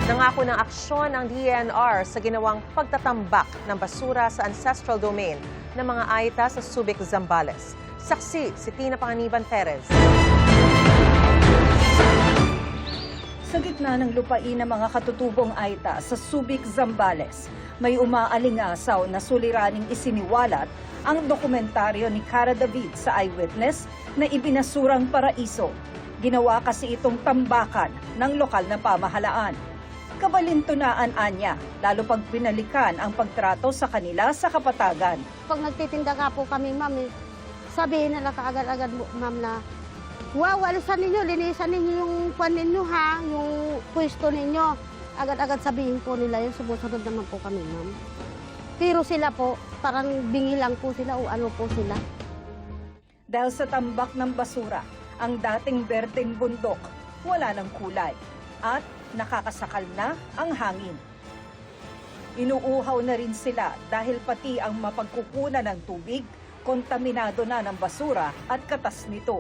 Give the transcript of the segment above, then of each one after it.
Nangako ng aksyon ang DENR sa ginawang pagtatambak ng basura sa ancestral domain ng mga Aita sa Subic, Zambales. Saksi si Tina Panganiban Perez. Sa gitna ng lupain ng mga katutubong Aita sa Subic, Zambales, may umaalingasaw na suliraning isiniwalat ang dokumentaryo ni Cara David sa Eyewitness na ibinasurang paraiso. Ginawa kasi itong tambakan ng lokal na pamahalaan. Kabalintunaan anya, lalo pag pinalikan ang pagtrato sa kanila sa kapatagan. Pag nagtitinda nga po kami, ma'am, sabihin nila kaagad-agad, ma'am, na wow, alisan ninyo, linisan ninyo yung kwan ninyo, ha, yung pwesto ninyo. Agad-agad sabihin po nila yun, sumusunod naman po kami, ma'am. Pero sila po, parang bingi lang po sila o ano po sila. Dahil sa tambak ng basura, ang dating berteng bundok, wala ng kulay at nakakasakal na ang hangin. Inuuhaw na rin sila dahil pati ang mapagkukunan ng tubig, kontaminado na ng basura at katas nito.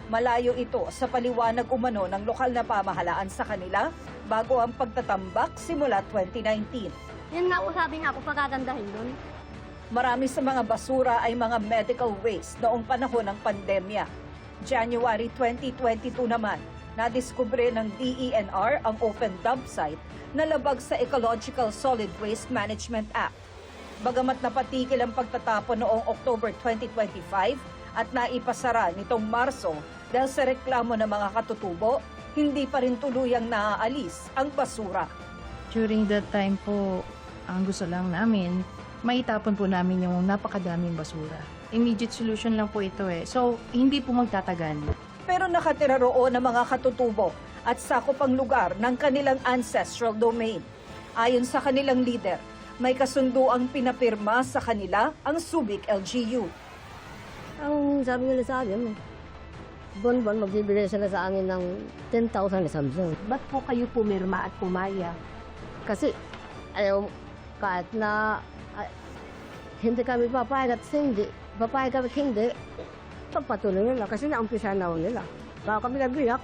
Malayo ito sa paliwanag umano ng lokal na pamahalaan sa kanila bago ang pagtatambak simula 2019. Yan nga po sabi nga po, pagkagandahin doon. Marami sa mga basura ay mga medical waste noong panahon ng pandemya. January 2022 naman, nadiskubre ng DENR ang open dump site na labag sa Ecological Solid Waste Management Act. Bagamat napatigil ang pagtatapon noong October 2025 at naipasara nitong Marso dahil sa reklamo ng mga katutubo, hindi pa rin tuluyang naaalis ang basura. During that time po, ang gusto lang namin, maitapon po namin yung napakadaming basura. Immediate solution lang po ito eh. So, hindi po magtatagal. Pero nakatira roon ang mga katutubo at sakop ang lugar ng kanilang ancestral domain. Ayon sa kanilang leader, may kasunduang pinapirma sa kanila ang Subic LGU. Ang sabi nila sa akin, buwan-buwan magbibigay sila sa akin ng 10,000 na Samsung. Ba't po kayo pumirma at pumaya? Kasi ayaw, kahit na hindi kami papayag at hindi, papayag kami hindi, pagpatuloy nila kasi naumpisa na nila. Baka kami nagbiyak,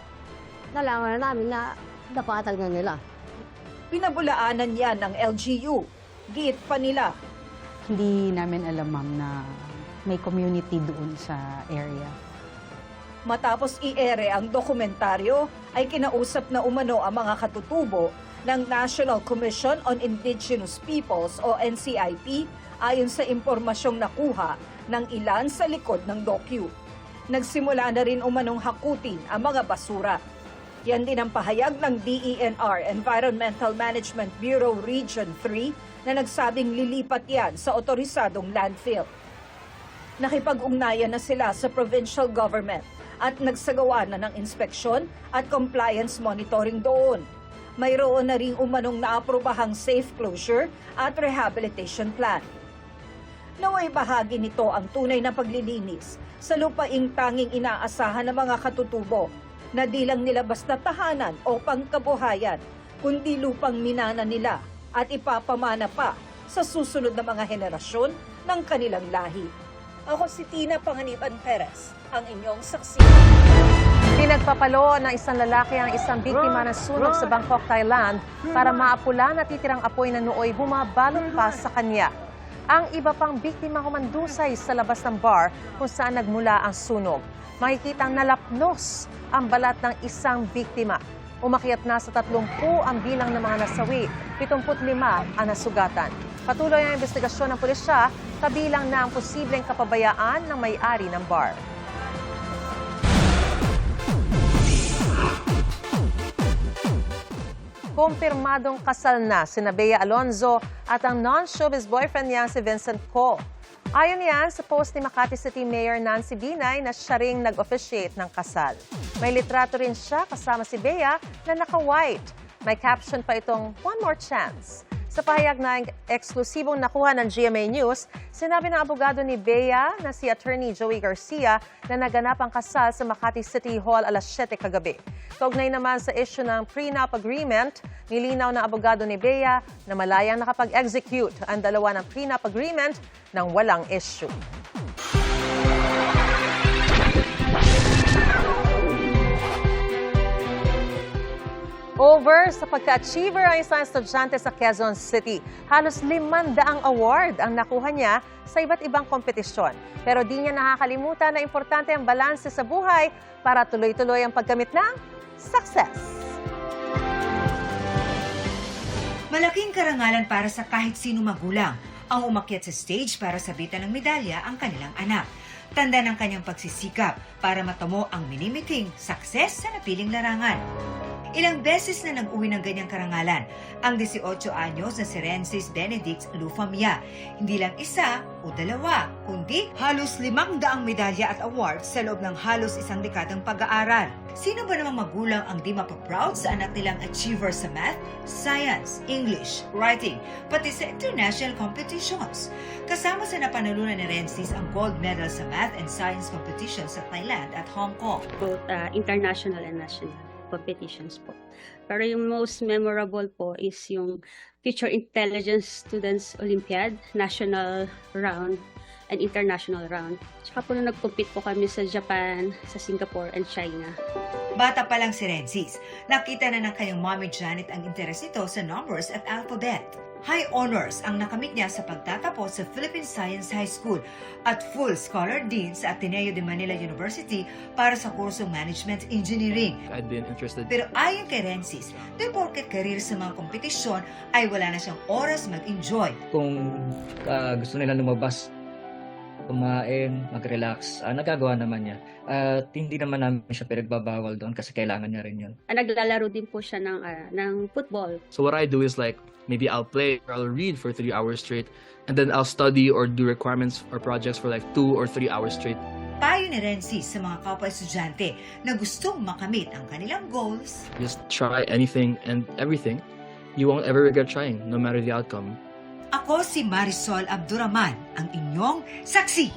nalaman na namin na napatag na nila. Pinabulaanan yan ng LGU. Giit pa nila. Hindi namin alam, ma'am, na may community doon sa area. Matapos i-ere ang dokumentaryo, ay kinausap na umano ang mga katutubo ng National Commission on Indigenous Peoples o NCIP ayon sa impormasyong nakuha ng ilan sa likod ng docu. Nagsimula na rin umanong hakutin ang mga basura. Yan din ang pahayag ng DENR Environmental Management Bureau Region 3 na nagsabing lilipat yan sa otorisadong landfill. Nakipag-ugnayan na sila sa provincial government at nagsagawa na ng inspeksyon at compliance monitoring doon. Mayroon na rin umanong naaprobahang safe closure at rehabilitation plan. Naway bahagi nito ang tunay na paglilinis sa lupaing tanging inaasahan ng mga katutubo na di lang nila basta tahanan o pangkabuhayan, kundi lupang minana nila at ipapamana pa sa susunod na mga henerasyon ng kanilang lahi. Ako si Tina Panganiban Perez, ang inyong saksi. Pinagpapalo ng isang lalaki ang isang biktima ng sunog sa Bangkok, Thailand para maapula na titirang apoy na nooy bumabalot pa sa kanya. Ang iba pang biktima humandusay sa labas ng bar kung saan nagmula ang sunog. Makikitang nalapnos ang balat ng isang biktima. Umakyat na sa 30 ang bilang ng mga nasawi, 75 ang nasugatan. Patuloy ang investigasyon ng pulisya, kabilang na ang posibleng kapabayaan ng may-ari ng bar. Kumpirmadong kasal na sina Bea Alonzo at ang non-showbiz boyfriend niya si Vincent Co. Ayon yan sa post ni Makati City Mayor Nancy Binay na siya ring nag-officiate ng kasal. May litrato rin siya kasama si Bea na naka-white. May caption pa itong "One More Chance." Sa pahayag na eksklusibong nakuha ng GMA News, sinabi ng abogado ni Bea na si Attorney Joey Garcia na naganap ang kasal sa Makati City Hall alas 7 kagabi. Kaugnay naman sa issue ng prenup agreement, nilinaw ng abogado ni Bea na malayang nakapag-execute ang dalawa ng prenup agreement nang walang issue. Over sa pagka-achiever ang isang estudyante sa Quezon City. Halos 500 award ang nakuha niya sa iba't ibang kompetisyon. Pero di niya nakakalimutan na importante ang balanse sa buhay para tuloy-tuloy ang pagkamit ng success. Malaking karangalan para sa kahit sino magulang ang umakyat sa stage para sabitan ng medalya ang kanilang anak. Tanda ng kanyang pagsisikap para matamo ang minimiting success sa napiling larangan. Ilang beses na nag-uwi ng ganyang karangalan ang 18 anyos na si Rensis Benedict Lufamia. Hindi lang isa o dalawa, kundi halos 500 medalya at awards sa loob ng halos isang dekadang pag-aaral. Sino ba namang magulang ang di mapaproud sa anak nilang achiever sa math, science, English, writing, pati sa international competitions? Kasama sa napanalunan ni Rensis ang gold medal sa math and science competitions sa Thailand at Hong Kong. Both international and national competitions po. Pero yung most memorable po is yung Future Intelligence Students Olympiad, national round and international round. Tsaka po nung nag-compete po kami sa Japan, sa Singapore and China. Bata pa lang si Rensis, nakita na ng kanyang mommy Janet ang interes nito sa numbers at alphabet. High honors ang nakamit niya sa pagtatapos sa Philippine Science High School at full scholar din sa Ateneo de Manila University para sa kursong Management Engineering. I'd been interested. Pero ayon kay Rensis, di porket career sa mga kompetisyon ay wala na siyang oras mag-enjoy. Kung gusto nila lumabas, kumain, mag-relax, nagagawa naman niya. At hindi naman namin siya pinagbabawal doon kasi kailangan niya rin yun. Naglalaro din po siya ng football. So what I do is like, maybe I'll play or I'll read for 3 hours straight, and then I'll study or do requirements or projects for like 2 or 3 hours straight. Payo ni Rensis sa mga kapwa-estudyante na gustong makamit ang kanilang goals. Just try anything and everything. You won't ever regret trying, no matter the outcome. Ako si Marisol Abduraman, ang inyong saksi.